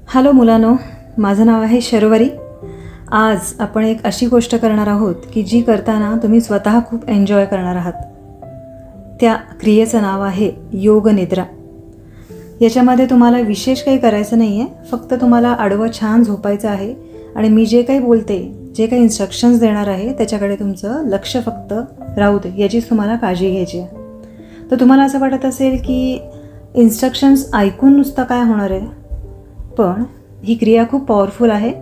Hello मुलांनो, माझं नाव आहे शर्वरी. आज आपण एक अशी गोष्ट करणार आहोत की जी करताना तुम्ही स्वतः खूप एन्जॉय करणार आहात. त्या क्रियेचं नाव आहे योग निद्रा. याच्यामध्ये तुम्हाला विशेष काही करायचं नाही आहे, फक्त तुम्हाला आडवं छान झोपायचं आहे आणि मी जे काही बोलते, जे काही इन्स्ट्रक्शन्स देणार आहे त्याच्याकडे तुमचं लक्ष फक्त राहू दे, याचीच तुम्हाला काळजी घ्यायची आहे. तर तुम्हाला असं वाटत असेल की इन्स्ट्रक्शन्स ऐकून नुसतं काय होणार आहे, पण ही क्रिया खूप पॉवरफुल आहे.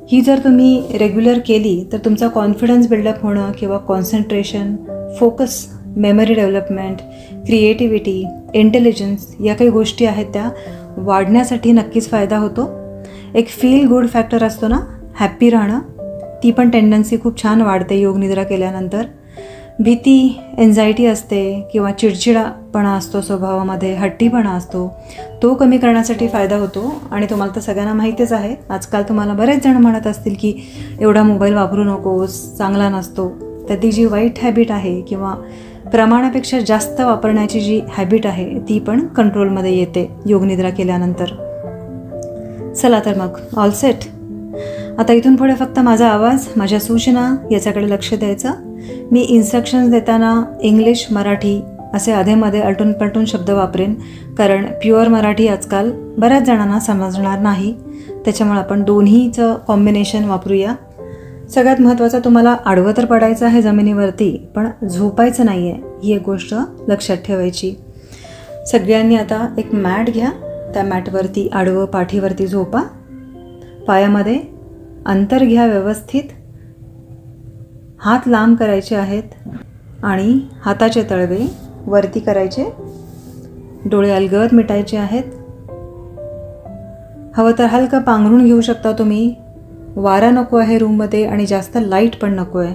ही जर तुम्ही रेग्युलर केली तर तुमचा कॉन्फिडन्स बिल्डअप होणं किंवा concentration, focus, memory development, creativity, intelligence या काही गोष्टी आहेत त्या वाढण्यासाठी नक्कीच फायदा होतो. एक फील गुड फॅक्टर असतो ना, हॅप्पी राहणं, ती पण टेंडन्सी खूप छान वाढते योग निद्रा केल्यानंतर. भीती, एन्झायटी असते किंवा चिडचिडापणा असतो स्वभावामध्ये, हट्टीपणा असतो, तो कमी करण्यासाठी फायदा होतो. आणि तुम्हाला तर सगळ्यांना माहितीच आहे, आजकाल तुम्हाला बरेच जण म्हणत असतील की एवढा मोबाईल वापरू नकोस, चांगला नसतो. तर ती जी वाईट हॅबिट आहे किंवा प्रमाणापेक्षा जास्त वापरण्याची जी हॅबिट आहे ती पण कंट्रोलमध्ये येते योगनिद्रा केल्यानंतर. चला तर मग ऑल सेट. आता इथून पुढे फक्त माझा आवाज, माझ्या सूचना याच्याकडे लक्ष द्यायचं. मी इन्स्ट्रक्शन्स देताना इंग्लिश, मराठी असे अधेमध्ये अलटून पलटून शब्द वापरेन, कारण प्युअर मराठी आजकाल बऱ्याच जणांना समजणार नाही. त्याच्यामुळे आपण दोन्हीचं कॉम्बिनेशन वापरूया. सगळ्यात महत्त्वाचं, तुम्हाला आडवं तर पडायचं आहे जमिनीवरती, पण झोपायचं नाही आहे, ही एक गोष्ट लक्षात ठेवायची. सगळ्यांनी आता एक मॅट घ्या, त्या मॅटवरती आडवं पाठीवरती झोपा. पायामध्ये अंतर घ्या व्यवस्थित. हात लांब करायचे आहेत आणि हाताचे तळवे वरती करायचे. डोळे अलगद मिटायचे आहेत. हवं तर हलकं पांघरून घेऊ शकता तुम्ही. वारा नको आहे रूममध्ये आणि जास्त लाईट पण नको आहे.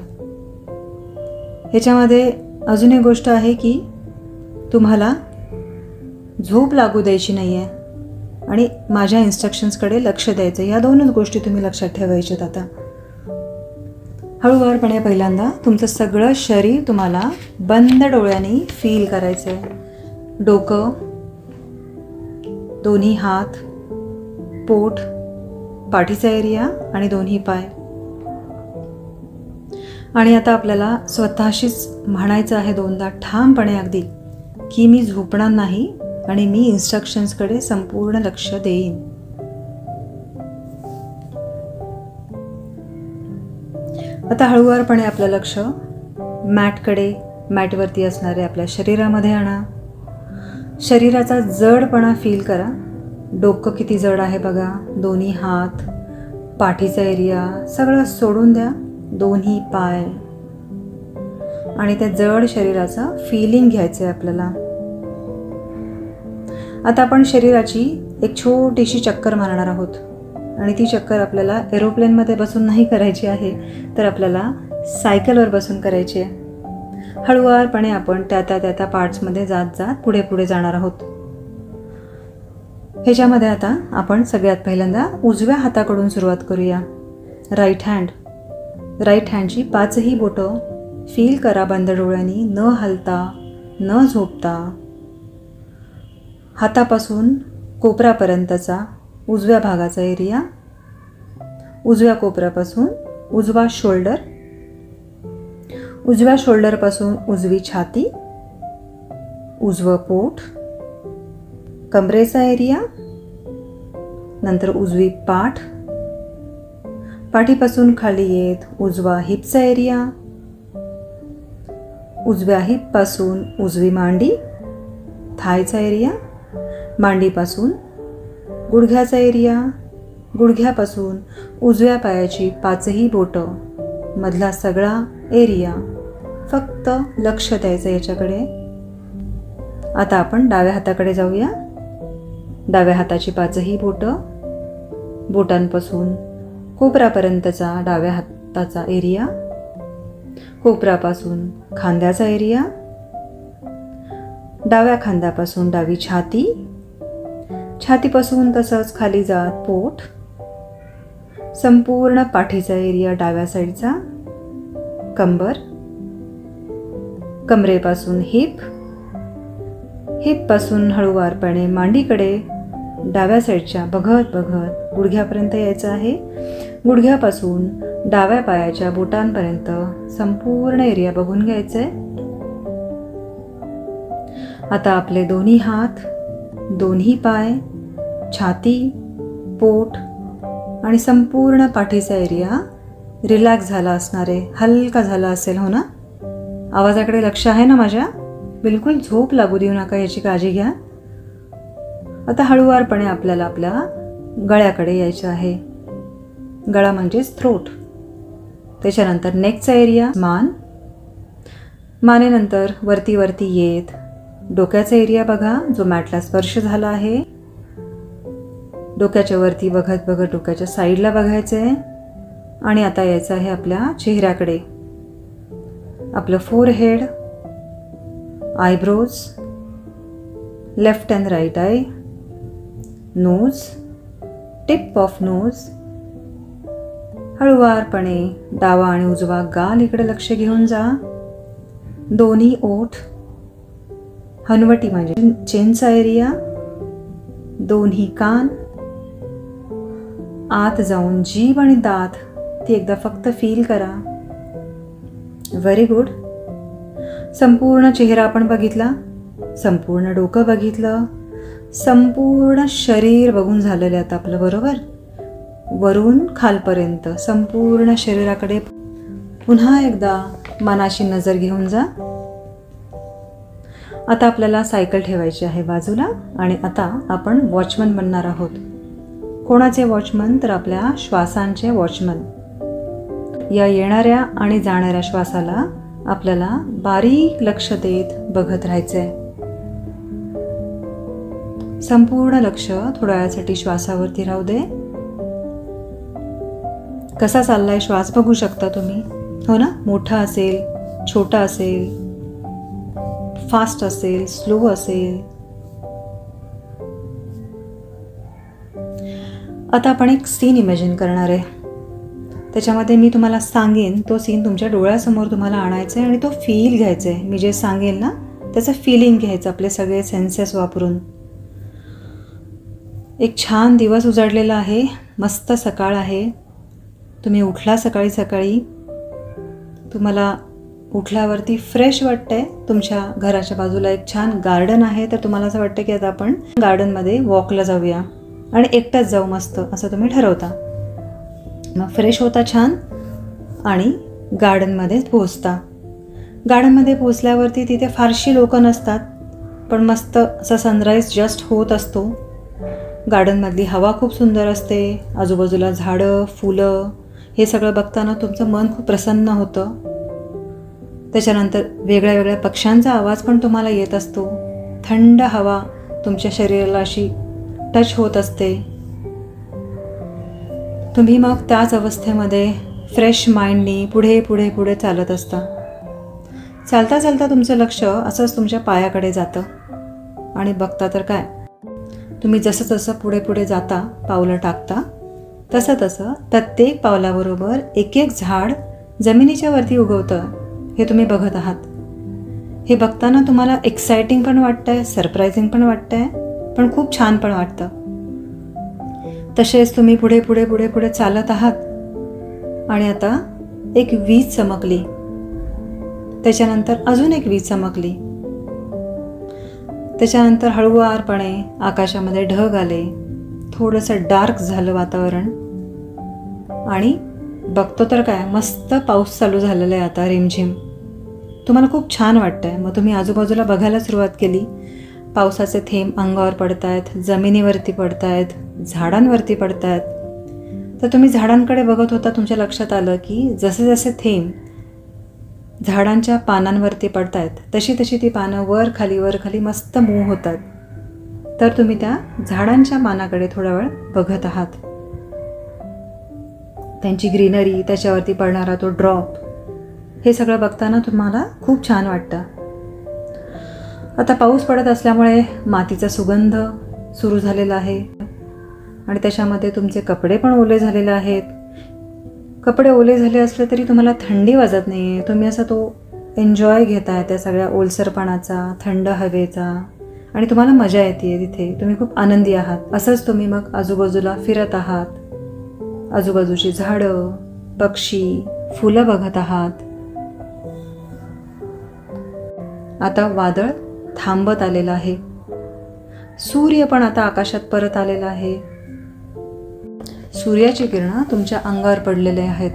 ह्याच्यामध्ये अजून एक गोष्ट आहे की तुम्हाला झोप लागू द्यायची नाही आहे आणि माझ्या इन्स्ट्रक्शन्सकडे लक्ष द्यायचं. या दोनच गोष्टी तुम्ही लक्षात ठेवायच्यात. आता हळूवारपणे पहिल्यांदा तुमचं सगळं शरीर तुम्हाला बंद डोळ्यांनी फील करायचं आहे. डोकं, दोन्ही हात, पोट, पाठीचा एरिया आणि दोन्ही पाय. आणि आता आपल्याला स्वतःशीच म्हणायचं आहे दोनदा ठामपणे अगदी की मी झोपणार नाही आणि मी इन्स्ट्रक्शन्सकडे संपूर्ण लक्ष देईन. आता हळूवारपणे आपलं लक्ष मॅटकडे, मॅटवरती असणारे आपल्या शरीरामध्ये आणा. शरीराचा जडपणा फील करा. डोकं किती जड आहे बघा. दोन्ही हात, पाठीचा एरिया सगळं सोडून द्या. दोन्ही पाय आणि त्या जड शरीराचा फीलिंग घ्यायचं आहे आपल्याला. आता आपण शरीराची एक छोटीशी चक्कर मारणार आहोत आणि ती चक्कर आपल्याला एरोप्लेनमध्ये बसून नाही करायची आहे, तर आपल्याला सायकलवर बसून करायची आहे. हळूवारपणे आपण त्या पार्ट्समध्ये जात पुढे पुढे जाणार आहोत. ह्याच्यामध्ये आता आपण सगळ्यात पहिल्यांदा उजव्या हाताकडून सुरुवात करूया. राईट हँडची 5ही बोटं फील करा बंद डोळ्यांनी, न हलता, न झोपता. हातापासून कोपरापर्यंतचा उजव्या भागाचा एरिया, उजव्या कोपऱ्यापासून उजवा शोल्डर, उजव्या शोल्डरपासून उजवी छाती, उजवं पोट, कमरेचा एरिया, नंतर उजवी पाठ, पाठीपासून खाली येत उजवा हिपचा एरिया, उजव्या हिपपासून उजवी मांडी, थायचा एरिया, मांडीपासून गुडघ्याचा एरिया, गुडघ्यापासून उजव्या पायाची 5ही बोटं, मधला सगळा एरिया. फक्त लक्ष द्यायचं याच्याकडे. आता आपण डाव्या हाताकडे जाऊया. डाव्या हाताची 5ही बोटं, बोटांपासून कोपरापर्यंतचा डाव्या हाताचा एरिया, कोपरापासून खांद्याचा एरिया, डाव्या खांद्यापासून डावी छाती, छातीपासून तसंच खाली जात पोट, संपूर्ण पाठीचा एरिया डाव्या साईडचा, कंबर, कमरेपासून हिप, हिपपासून हळूवारपणे मांडीकडे, डाव्या साईडच्या बघत बघत गुडघ्यापर्यंत यायचं आहे. गुडघ्यापासून डाव्या पायाच्या बोटांपर्यंत संपूर्ण एरिया बघून घ्यायचं आहे. आता आपले दोन्ही हात, दोन्ही पाय, छाती, पोट आणि संपूर्ण पाठीचा एरिया रिलॅक्स झाला असणार आहे, हलका झाला असेल, हो ना? आवाजाकडे लक्ष आहे ना माझ्या? बिलकुल झोप लागू देऊ नका, याची काळजी घ्या. आता हळूवारपणे आपल्याला आपल्या गळ्याकडे यायचं आहे. गळा म्हणजेच थ्रोट. त्याच्यानंतर नेकचा एरिया, मान, मानेनंतर वरती वरती येत डोक्याचा एरिया बघा, जो मॅटला स्पर्श झाला आहे. डोक्याच्या वरती बघत बघत डोक्याच्या साईडला बघायचं आहे. आणि आता यायचं आहे आपल्या चेहऱ्याकडे. आपलं forehead, eyebrows, left and right eye, nose, tip of nose. हळूवारपणे डावा आणि उजवा गाल इकडे लक्ष घेऊन जा. दोन्ही ओठ, हनवटी म्हणजे चेनचा एरिया, दोन्ही कान, आत जाऊन जीभ आणि दात ती एकदा फक्त फील करा. Very good. संपूर्ण चेहरा आपण बघितला, संपूर्ण डोकं बघितलं, संपूर्ण शरीर बघून झालेलं आहे आता आपलं, बरोबर? वरून खालपर्यंत संपूर्ण शरीराकडे पुन्हा एकदा मनाची नजर घेऊन जा. आता आपल्याला सायकल ठेवायची आहे बाजूला आणि आता आपण वॉचमन बनणार आहोत. कोणाचे वॉचमन? तर आपल्या श्वासांचे वॉचमन. या येणाऱ्या आणि जाणाऱ्या श्वासाला आपल्याला बारीक लक्ष देत बघत राहायचंय. संपूर्ण लक्ष थोड्या वेळासाठी श्वासावरती राहू दे. कसा चाललाय श्वास बघू शकता तुम्ही, हो ना? मोठा असेल, छोटा असेल, फास्ट असेल, स्लो असेल. आता आपण एक सीन इमॅजिन करणार आहे. त्याच्यामध्ये मी तुम्हाला सांगेन तो सीन तुमच्या डोळ्यासमोर तुम्हाला आणायचा आहे आणि तो फील घ्यायचा आहे. मी जे सांगेन ना त्याचं फीलिंग घ्यायचं आपले सगळे सेन्सेस वापरून. एक छान दिवस उजाडलेला आहे, मस्त सकाळ आहे. तुम्ही उठला सकाळी सकाळी, तुम्हाला उठल्यावरती फ्रेश वाटतंय. तुमच्या घराच्या बाजूला एक छान गार्डन आहे, तर तुम्हाला असं वाटतं की आता आपण गार्डनमध्ये वॉकला जाऊया आणि एकटाच जाऊ मस्त, असं तुम्ही ठरवता. मग फ्रेश होता छान आणि गार्डनमध्येच पोहोचता. गार्डनमध्ये पोहोचल्यावरती तिथे फारशी लोकं नसतात, पण मस्त असा सनराईज जस्ट होत असतो. गार्डनमधली हवा खूप सुंदर असते, आजूबाजूला झाडं, फुलं, हे सगळं बघताना तुमचं मन खूप प्रसन्न होतं. त्याच्यानंतर वेगळ्या वेगळ्या पक्ष्यांचा आवाज पण तुम्हाला येत असतो. थंड हवा तुमच्या शरीराला अशी टच होत असते. तुम्ही मग त्याच अवस्थेमध्ये फ्रेश माइंडनी पुढे पुढे पुढे चालत असता. चालता चालता तुमचं लक्ष असंच तुमच्या पायाकडे जातं आणि बघता तर काय, तुम्ही जसं जसं पुढे पुढे जाता, पावलं टाकता, तसं तसं प्रत्येक पावलाबरोबर एक एक झाड जमिनीच्या वरती उगवतं. हे तुम्ही बघत आहात. हे बघताना तुम्हाला एक्सायटिंग पण वाटतंय, सरप्रायझिंग पण वाटतंय, पण खूप छान पण वाटतं. तसेच तुम्ही पुढे पुढे पुढे पुढे चालत आहात आणि आता एक वीज चमकली, त्याच्यानंतर अजून एक वीज चमकली, त्याच्यानंतर हळूवारपणे आकाशामध्ये ढग आले, थोडंसं डार्क झालं वातावरण आणि बघतो तर काय, मस्त पाऊस चालू झालेला आहे आता रिमझिम. तुम्हाला खूप छान वाटतंय. मग तुम्ही आजूबाजूला बघायला सुरुवात केली. पावसाचे थेंब अंगावर पडत आहेत, जमिनीवरती पडत आहेत, झाडांवरती पडत आहेत. तर तुम्ही झाडांकडे बघत होता, तुमच्या लक्षात आलं की जसे जसे थेंब झाडांच्या पानांवरती पडत आहेत तशी तशी ती पानं वर खाली मस्त मूव्ह होतात. तर तुम्ही त्या झाडांच्या पानाकडे थोडा वेळ बघत आहात. त्यांची ग्रीनरी, त्याच्यावरती पडणारा तो ड्रॉप, हे सगळं बघताना तुम्हाला खूप छान वाटतं. आता पाऊस पडत असल्यामुळे मातीचा सुगंध सुरू झालेला आहे आणि त्याच्यामध्ये तुमचे कपडे पण ओले झालेले आहेत. कपडे ओले झाले असले तरी तुम्हाला थंडी वाजत नाही आहे. तुम्ही असा तो एन्जॉय घेताय त्या सगळ्या ओलसरपणाचा, थंड हवेचा आणि तुम्हाला मजा येते तिथे, तुम्ही खूप आनंदी आहात. असंच तुम्ही मग आजूबाजूला फिरत आहात, आजूबाजूची झाडं, पक्षी, फुलं बघत आहात. आता वादळ थांबत आलेलं आहे. सूर्य पण आता आकाशात परत आलेला आहे. सूर्याची किरणं तुमच्या अंगावर पडलेले आहेत.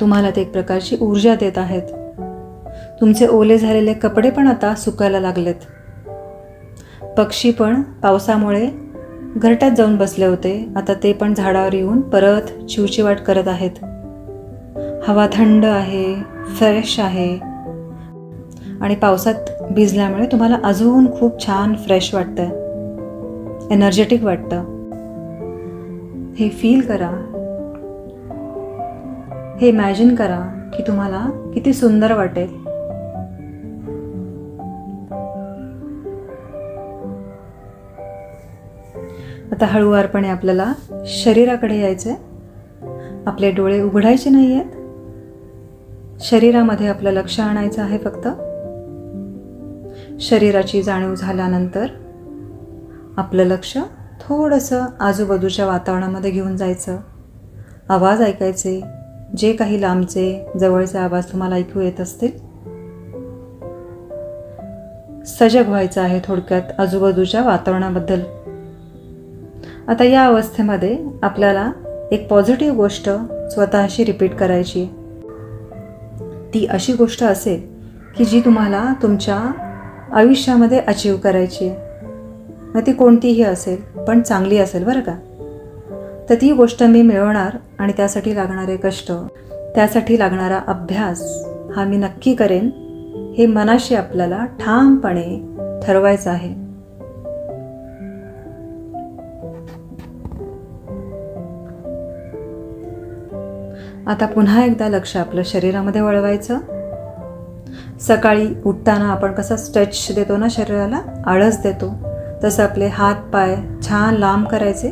तुम्हाला ते एक प्रकारची ऊर्जा देत आहेत. तुमचे ओले झालेले कपडे पण आता सुकायला लागलेत. पक्षी पण पावसामुळे घरट्यात जाऊन बसले होते, आता ते पण झाडावर येऊन परत चिवचिवाट करत आहेत. हवा थंड आहे, फ्रेश आहे आणि पावसात भिजल्यामुळे तुम्हाला अजून खूप छान फ्रेश वाटतंय, एनर्जेटिक वाटतं. हे फील करा, हे इमॅजिन करा की तुम्हाला किती सुंदर वाटेल. आता हळूवारपणे आपल्याला शरीराकडे यायचंय. आपले डोळे उघडायचे नाही आहेत. शरीरामध्ये आपलं लक्ष आणायचं आहे. फक्त शरीराची जाणीव झाल्यानंतर आपलं लक्ष थोडंसं आजूबाजूच्या वातावरणामध्ये घेऊन जायचं. आवाज ऐकायचे, जे काही लांबचे जवळचे आवाज तुम्हाला ऐकू येत असतील. सजग व्हायचं आहे थोडक्यात आजूबाजूच्या वातावरणाबद्दल. आता या अवस्थेमध्ये आपल्याला एक पॉझिटिव्ह गोष्ट स्वतःशी रिपीट करायची. ती अशी गोष्ट असेल की जी तुम्हाला तुमच्या आयुष्यामध्ये अचीव करायची आहे. मग ती कोणतीही असेल, पण चांगली असेल बरं का. तर ती गोष्ट मी मिळवणार आणि त्यासाठी लागणारे कष्ट, त्यासाठी लागणारा अभ्यास हा मी नक्की करेन, हे मनाशी आपल्याला ठामपणे ठरवायचं आहे. आता पुन्हा एकदा लक्ष आपलं शरीरामध्ये वळवायचं. सकाळी उठताना आपण कसं स्ट्रेच देतो ना शरीराला, आळस देतो, तसं आपले हात पाय छान लांब करायचे,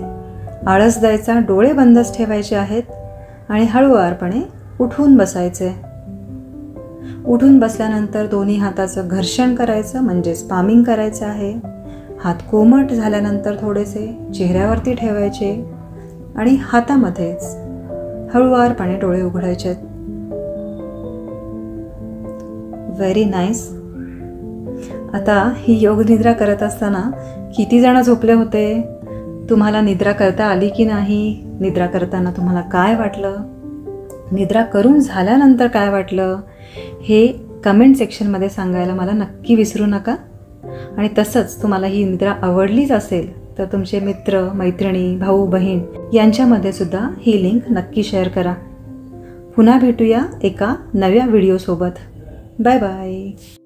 आळस द्यायचा, डोळे बंदच ठेवायचे आहेत आणि हळूवारपणे उठून बसायचे. उठून बसल्यानंतर दोन्ही हाताचं घर्षण करायचं, म्हणजेच पामिंग करायचं आहे. हात कोमट झाल्यानंतर थोडेसे चेहऱ्यावरती ठेवायचे आणि हातामध्येच हळूवारपणे डोळे उघडायचे. Very nice. आता ही योग निद्रा करत असताना किती जण झोपले होते? तुम्हाला निद्रा करता आली की नाही? निद्रा करताना तुम्हाला काय वाटलं? निद्रा करून झाल्यानंतर काय वाटलं? हे कमेंट सेक्शनमध्ये सांगायला मला नक्की विसरू नका. आणि तसंच तुम्हाला ही निद्रा आवडलीच असेल तर तुमचे मित्र, मैत्रिणी, भाऊ, बहीण यांच्यामध्ये सुद्धा ही लिंक नक्की शेअर करा. पुन्हा भेटूया एका नव्या व्हिडिओसोबत. Bye bye.